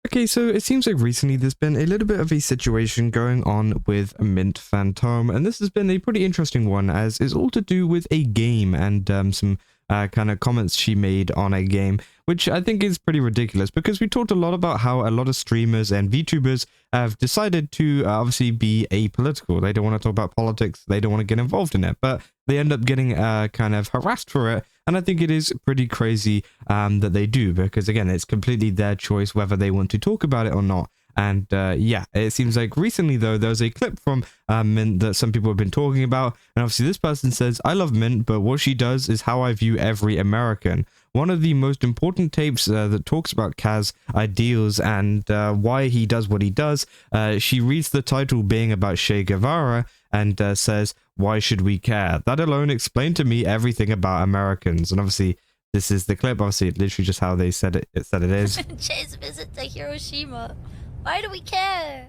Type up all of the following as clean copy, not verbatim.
Okay, so it seems like recently there's been a little bit of a situation going on with Mint Fantome, and this has been a pretty interesting one, as it's all to do with a game and some kind of comments she made on a game, which I think is pretty ridiculous because we talked a lot about how a lot of streamers and VTubers have decided to obviously be apolitical. They don't want to talk about politics, they don't want to get involved in it, but they end up getting kind of harassed for it. And I think it is pretty crazy that they do, because again, it's completely their choice whether they want to talk about it or not. And yeah, it seems like recently though, there's a clip from Mint that some people have been talking about. And obviously this person says, I love Mint, but what she does is how I view every American. One of the most important tapes that talks about Kaz ideals and why he does what he does. She reads the title being about Che Guevara and says, why should we care? That alone explained to me everything about Americans. And obviously, this is the clip. Obviously, literally just how they said it said it is. Che's visit to Hiroshima. Why do we care?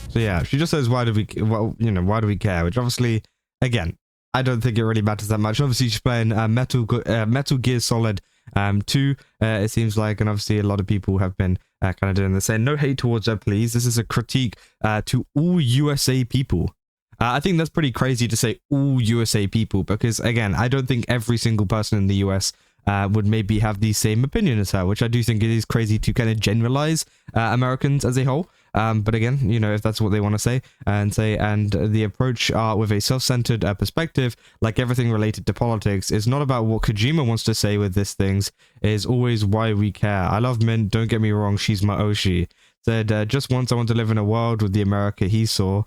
So yeah, she just says, why do we, well, you know, why do we care? Which obviously, again, I don't think it really matters that much. Obviously, she's playing Metal Gear Solid 2, it seems like, and obviously a lot of people have been kind of doing the same. No hate towards her, please. This is a critique to all USA people. I think that's pretty crazy to say all USA people, because again, I don't think every single person in the US would maybe have the same opinion as her, which I do think it is crazy to kind of generalize Americans as a whole. But again, you know, if that's what they want to say, and the approach with a self-centered perspective, like everything related to politics, is not about what Kojima wants to say with these things, is always why we care. I love Mint, don't get me wrong, she's my Oshi. Said, just once I want to live in a world with the America he saw,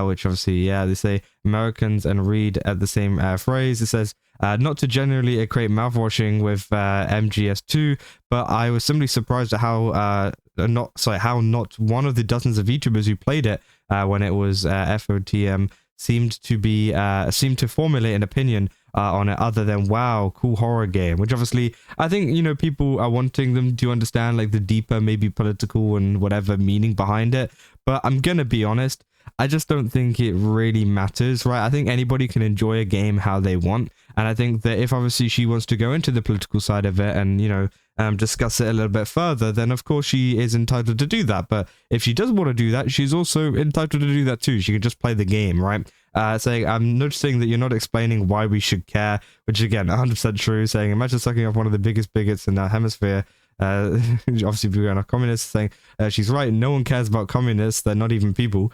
which obviously, yeah, they say Americans and read at the same phrase. It says, not to generally equate mouthwashing with MGS2, but I was simply surprised at how not one of the dozens of VTubers who played it when it was FOTM seemed to formulate an opinion on it other than, wow, cool horror game. Which obviously, I think, you know, people are wanting them to understand like the deeper, maybe political and whatever meaning behind it. But I'm gonna be honest, I just don't think it really matters, right? I think anybody can enjoy a game how they want. And I think that if obviously she wants to go into the political side of it and, you know, discuss it a little bit further, then of course she is entitled to do that. But if she does want to do that, she's also entitled to do that too. She can just play the game, right? Saying, I'm noticing that you're not explaining why we should care, which again, 100% true. Saying, imagine sucking off one of the biggest bigots in our hemisphere. Obviously, we're a communist. Saying, she's right, no one cares about communists, they're not even people.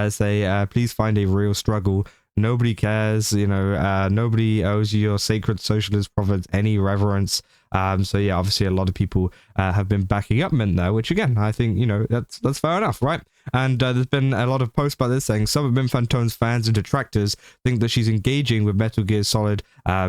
Say, please find a real struggle. Nobody cares, you know, nobody owes you your sacred socialist prophets any reverence. So yeah, obviously a lot of people have been backing up Mint there, which again, I think, you know, that's fair enough, right? And there's been a lot of posts about this saying some of Mint Fantome's fans and detractors think that she's engaging with Metal Gear Solid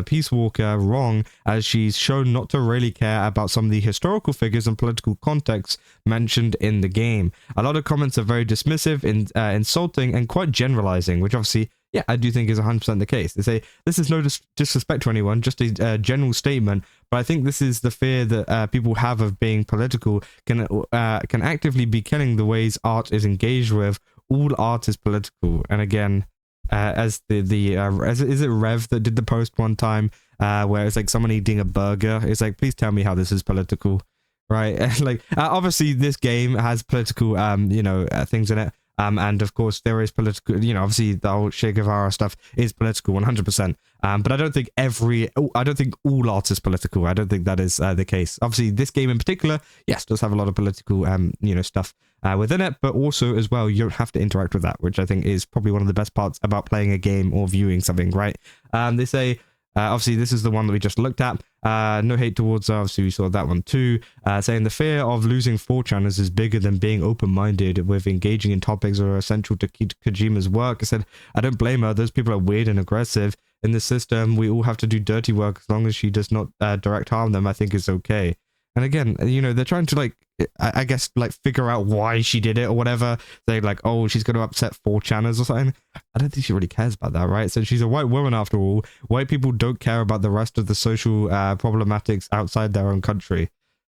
Peace Walker wrong, as she's shown not to really care about some of the historical figures and political contexts mentioned in the game. A lot of comments are very dismissive, insulting, and quite generalizing, which obviously, yeah, I do think is 100% the case. They say, this is no disrespect to anyone, just a general statement, but I think this is the fear that people have of being political can actively be killing the ways art is engaged with. All art is political. And again, as is it Rev that did the post one time where it's like someone eating a burger? It's like, please tell me how this is political, right? Like, obviously this game has political, you know, things in it. And of course there is political, you know, obviously the whole Che Guevara stuff is political 100%. But I don't think all art is political. I don't think that is the case. Obviously this game in particular, yes, does have a lot of political, you know, stuff within it, but also as well, you don't have to interact with that, which I think is probably one of the best parts about playing a game or viewing something, right? They say, obviously, this is the one that we just looked at. No hate towards, obviously, we saw that one too. Saying the fear of losing 4chaners is bigger than being open-minded with engaging in topics that are essential to Kojima's work. I said, I don't blame her. Those people are weird and aggressive. In the system, we all have to do dirty work. As long as she does not direct harm them, I think it's okay. And again, you know, they're trying to, like, I guess, like, figure out why she did it or whatever. They're like, oh, she's going to upset 4chaners or something. I don't think she really cares about that, right? So she's a white woman after all. White people don't care about the rest of the social problematics outside their own country.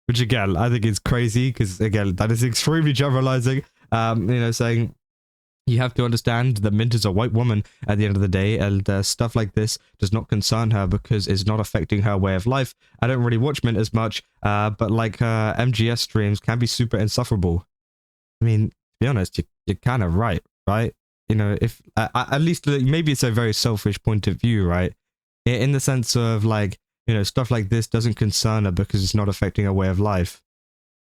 Which, again, I think is crazy because, again, that is extremely generalizing. You know, saying, You have to understand that Mint is a white woman at the end of the day, and stuff like this does not concern her because it's not affecting her way of life. I don't really watch Mint as much, but like her MGS streams can be super insufferable. I mean, to be honest, you're kind of right? You know, if at least maybe it's a very selfish point of view, right? In the sense of like, you know, stuff like this doesn't concern her because it's not affecting her way of life.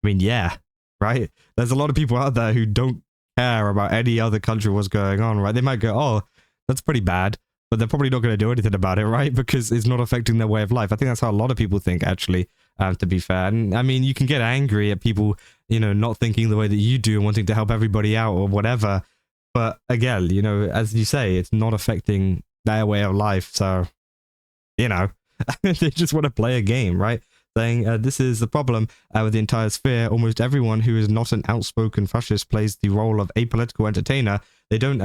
I mean, yeah, right? There's a lot of people out there who don't care about any other country, what's going on, right? They might go, oh, that's pretty bad, but they're probably not going to do anything about it, right? Because it's not affecting their way of life. I think that's how a lot of people think, actually, to be fair. And I mean, you can get angry at people, you know, not thinking the way that you do and wanting to help everybody out or whatever. But again, you know, as you say, it's not affecting their way of life. So, you know, they just want to play a game, right? Saying this is the problem with the entire sphere. Almost everyone who is not an outspoken fascist plays the role of apolitical entertainer. They don't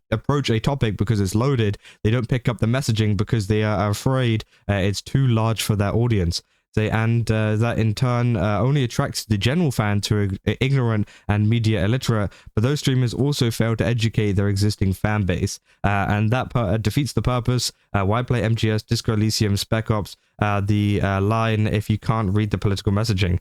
approach a topic because it's loaded. They don't pick up the messaging because they are afraid it's too large for their audience. And that in turn only attracts the general fan to ignorant and media illiterate, but those streamers also fail to educate their existing fan base, and that defeats the purpose. Why play MGS, Disco Elysium, Spec Ops, the line if you can't read the political messaging?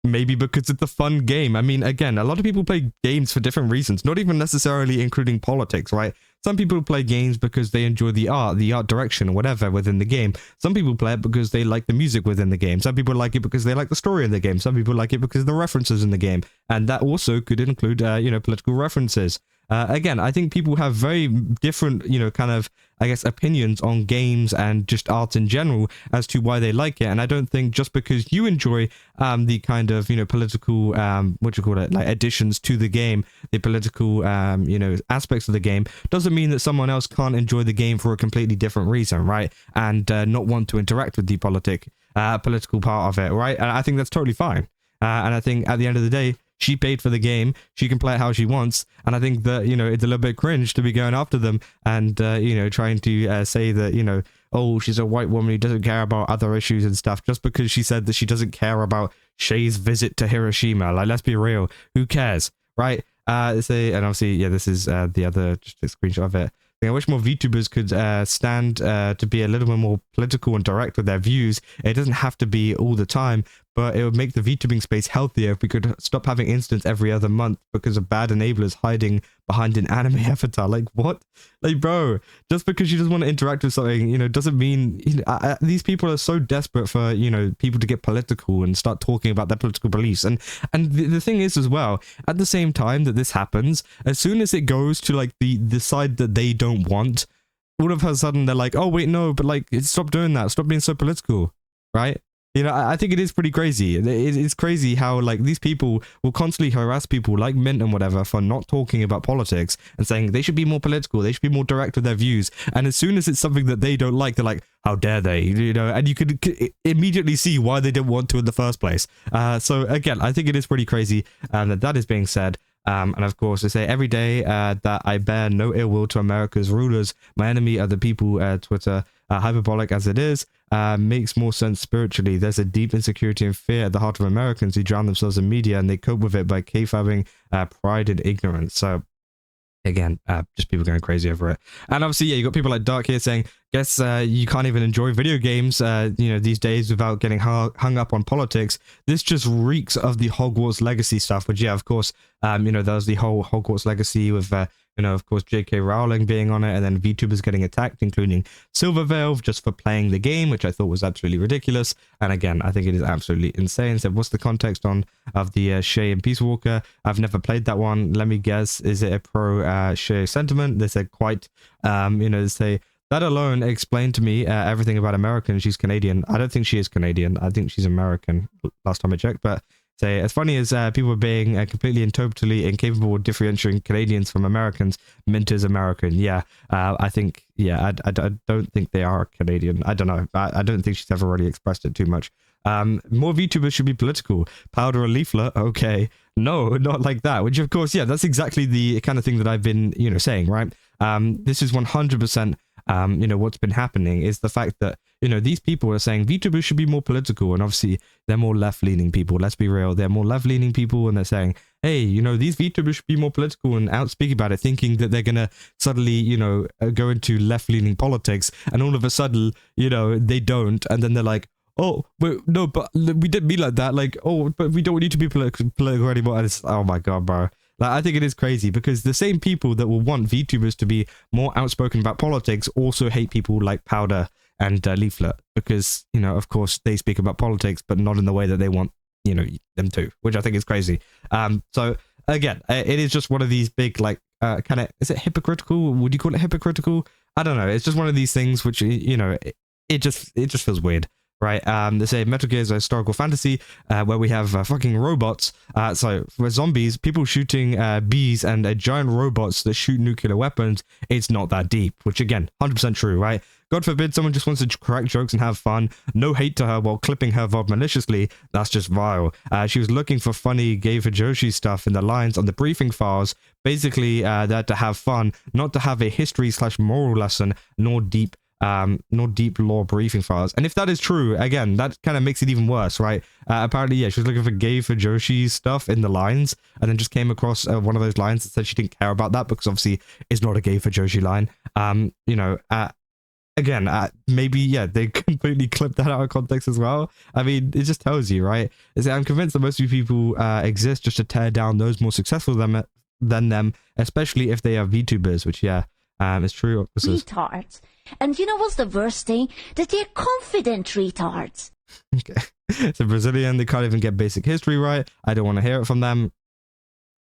Maybe because it's a fun game. I mean, again, a lot of people play games for different reasons, not even necessarily including politics, right? Some people play games because they enjoy the art direction, or whatever within the game. Some people play it because they like the music within the game. Some people like it because they like the story in the game. Some people like it because of the references in the game. And that also could include, you know, political references. Again, I think people have very different, you know, kind of, I guess, opinions on games and just art in general as to why they like it. And I don't think just because you enjoy the kind of, you know, political, what do you call it, like additions to the game, the political, you know, aspects of the game, doesn't mean that someone else can't enjoy the game for a completely different reason, right? And not want to interact with the political part of it, right? And I think that's totally fine. And I think at the end of the day, she paid for the game. She can play it how she wants. And I think that, you know, it's a little bit cringe to be going after them and, you know, trying to say that, you know, oh, she's a white woman who doesn't care about other issues and stuff just because she said that she doesn't care about Shay's visit to Hiroshima. Like, let's be real. Who cares, right? And obviously, yeah, this is the other, just a screenshot of it. I wish more VTubers could stand to be a little bit more political and direct with their views. It doesn't have to be all the time, but it would make the VTubing space healthier if we could stop having incidents every other month because of bad enablers hiding behind an anime avatar. Like, what? Like, bro, just because you just want to interact with something, you know, doesn't mean, you know, these people are so desperate for, you know, people to get political and start talking about their political beliefs. And the thing is as well, at the same time that this happens, as soon as it goes to like the side that they don't want, all of a sudden they're like, oh wait, no, but like, stop doing that, stop being so political, right? You know, I think it is pretty crazy. It's crazy how, like, these people will constantly harass people like Mint and whatever for not talking about politics and saying they should be more political, they should be more direct with their views. And as soon as it's something that they don't like, they're like, how dare they? You know, and you could immediately see why they didn't want to in the first place. So again, I think it is pretty crazy that is being said. And of course, they say every day that I bear no ill will to America's rulers. My enemy are the people, Twitter, hyperbolic as it is, makes more sense spiritually. There's a deep insecurity and fear at the heart of Americans who drown themselves in media, and they cope with it by kayfabbing pride and ignorance. So again, just people going crazy over it. And obviously, yeah, you got people like Dark here saying, guess you can't even enjoy video games, you know, these days without getting hung up on politics. This just reeks of the Hogwarts Legacy stuff, which, yeah, of course, you know, there's the whole Hogwarts Legacy with, you know, of course, J.K. Rowling being on it, and then VTubers getting attacked, including Silverveil, just for playing the game, which I thought was absolutely ridiculous. And again, I think it is absolutely insane. So what's the context of the Shay and Peace Walker? I've never played that one. Let me guess, is it a pro Shay sentiment? They said quite, you know, they say, that alone explained to me everything about American. She's Canadian. I don't think she is Canadian. I think she's American, last time I checked. But say, as funny as people are being completely and totally incapable of differentiating Canadians from Americans, Mint is American. Yeah, I think, yeah, I don't think they are Canadian. I don't know. I don't think she's ever really expressed it too much. More VTubers should be political. Powder a leaflet? Okay. No, not like that. Which, of course, yeah, that's exactly the kind of thing that I've been, you know, saying, right? This is 100%, you know, what's been happening is the fact that, you know, these people are saying VTubers should be more political, and obviously they're more left-leaning people. Let's be real. They're more left-leaning people, and they're saying, hey, you know, these VTubers should be more political and outspeak about it, thinking that they're gonna suddenly, you know, go into left-leaning politics, and all of a sudden, you know, they don't, and then they're like, oh, but no, but we didn't mean like that, like, oh, but we don't need to be political anymore. And it's, oh my god, bro. Like, I think it is crazy because the same people that will want VTubers to be more outspoken about politics also hate people like Powder and Leaflet because, you know, of course, they speak about politics, but not in the way that they want, you know, them to, which I think is crazy. So again, it is just one of these big, like, kind of, is it hypocritical? Would you call it hypocritical? I don't know. It's just one of these things which, you know, it just feels weird. Right, they say Metal Gear is a historical fantasy where we have fucking robots. So for zombies, people shooting bees and giant robots that shoot nuclear weapons, it's not that deep. Which again, 100% true, right? God forbid someone just wants to crack jokes and have fun. No hate to her while clipping her VOD maliciously. That's just vile. She was looking for funny gay for Joshi stuff in the lines on the briefing files. Basically, there to have fun, not to have a history/moral lesson, nor deep lore briefing files. And if that is true, again, that kind of makes it even worse, right? Apparently, yeah, she was looking for gay for Joshi stuff in the lines, and then just came across one of those lines that said she didn't care about that because obviously it's not a gay for Joshi line. You know, again, maybe, yeah, they completely clipped that out of context as well. I mean, it just tells you, right? I'm convinced that most of you people exist just to tear down those more successful than them, especially if they are VTubers, which, yeah, it's true. Retards. And you know what's the worst thing? That they're confident retards. Okay. So Brazilian, they can't even get basic history right. I don't want to hear it from them.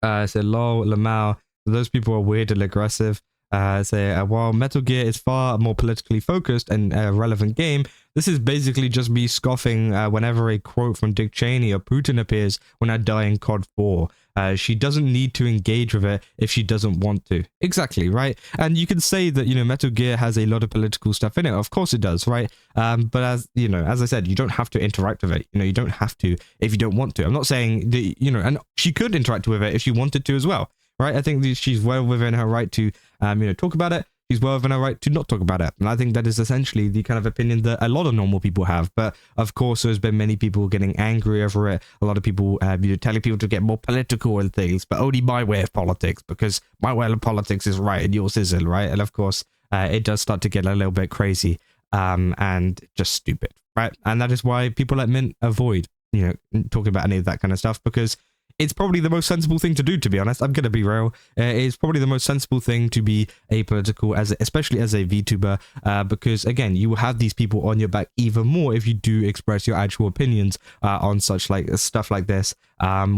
So lol, Lamau. Those people are weird and aggressive. While Metal Gear is far more politically focused and a relevant game, this is basically just me scoffing whenever a quote from Dick Cheney or Putin appears when I die in COD 4. She doesn't need to engage with it if she doesn't want to. Exactly, right? And you can say that, you know, Metal Gear has a lot of political stuff in it. Of course it does, right? But as, you know, as I said, you don't have to interact with it. You know, you don't have to if you don't want to. I'm not saying that, you know, and she could interact with it if she wanted to as well, right? I think that she's well within her right to, you know, talk about it. She's well within her right to not talk about it. And I think that is essentially the kind of opinion that a lot of normal people have. But of course, there's been many people getting angry over it. A lot of people, you know, telling people to get more political and things, but only my way of politics, because my way of politics is right and yours isn't, right? And of course, it does start to get a little bit crazy and just stupid, right? And that is why people like Mint avoid, you know, talking about any of that kind of stuff, because it's probably the most sensible thing to do, to be honest. I'm going to be real. It's probably the most sensible thing to be apolitical, especially as a VTuber, because, again, you will have these people on your back even more if you do express your actual opinions on such like stuff like this,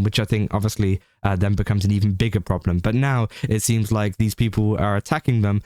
which I think, obviously, then becomes an even bigger problem. But now it seems like these people are attacking them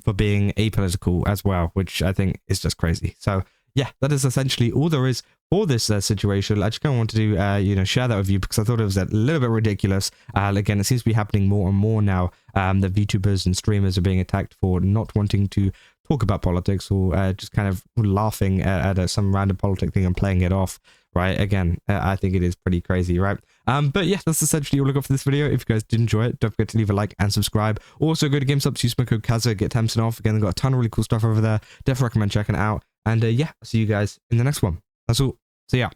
for being apolitical as well, which I think is just crazy. So, yeah, that is essentially all there is for this situation. I just kind of wanted to, you know, share that with you because I thought it was a little bit ridiculous. Again, it seems to be happening more and more now that VTubers and streamers are being attacked for not wanting to talk about politics or just kind of laughing at some random politic thing and playing it off, right? Again, I think it is pretty crazy, right? But yeah, that's essentially all I got for this video. If you guys did enjoy it, don't forget to leave a like and subscribe. Also, go to GameStop, use my code Kaza, get 10% off. Again, they've got a ton of really cool stuff over there. Definitely recommend checking it out. And yeah, I'll see you guys in the next one. That's all. See ya.